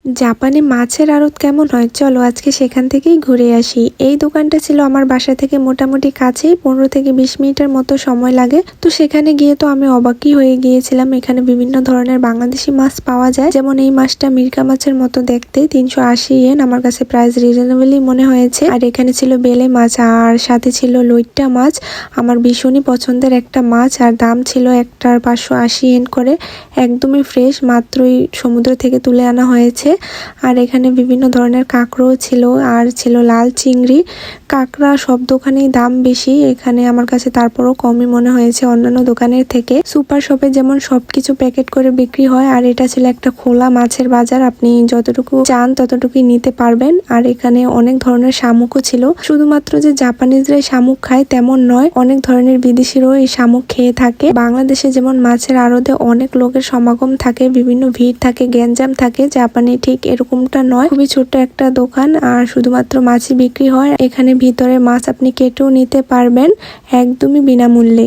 জাপানে মাছের আড়ত কেমন হয়, চলো আজকে সেখান থেকেই ঘুরে আসি। এই দোকানটা ছিল আমার বাসা থেকে মোটামুটি কাছেই, 15 থেকে 20 মিনিটের মতো সময় লাগে। তো সেখানে গিয়ে তো আমি অবাকই হয়ে গিয়েছিলাম। এখানে বিভিন্ন ধরনের বাংলাদেশি মাছ পাওয়া যায়, যেমন এই মাছটা মিরকা মাছের মতো দেখতে, 380 ইয়েন। আমার কাছে প্রাইস রিজনেবলই মনে হয়েছে। আর এখানে ছিল বেলে মাছ আর সাথে ছিল লইট্টা মাছ, আমার ভীষণই পছন্দের একটা মাছ। আর দাম ছিল একটার 580 ইয়েন করে, একদমই ফ্রেশ, মাত্রই সমুদ্র থেকে তুলে আনা হয়েছে। আর এখানে বিভিন্ন ধরনের কাঁকড়াও ছিল, আর ছিল লাল চিংড়ি। কাঁকড়া সব দোকানেই দাম বেশি, এখানে আমার কাছে তারপরও কমই মনে হয়েছে অন্যান্য দোকানের থেকে। সুপার শপে যেমন সবকিছু প্যাকেট করে বিক্রি হয়, আর এটা ছিল একটা খোলা মাছের বাজার, আপনি যতটুকু চান ততটুকুই নিতে পারবেন। আর এখানে অনেক ধরনের শামুকও ছিল। শুধুমাত্র যে জাপানিজরাই শামুক খায় তেমন নয়, অনেক ধরনের বিদেশিরাও এই শামুক খেয়ে থাকে। বাংলাদেশে যেমন মাছের আড়তে অনেক লোকের সমাগম থাকে, বিভিন্ন ভিড় থাকে, গ্যাঞ্জাম থাকে, জাপানে ঠিক এরকমটা নয়। খুবই ছোট্ট একটা দোকান, আর শুধুমাত্র মাছই বিক্রি হয়। এখানে ভিতরে মাছ আপনি কেটেও নিতে পারবেন একদমই বিনামূল্যে।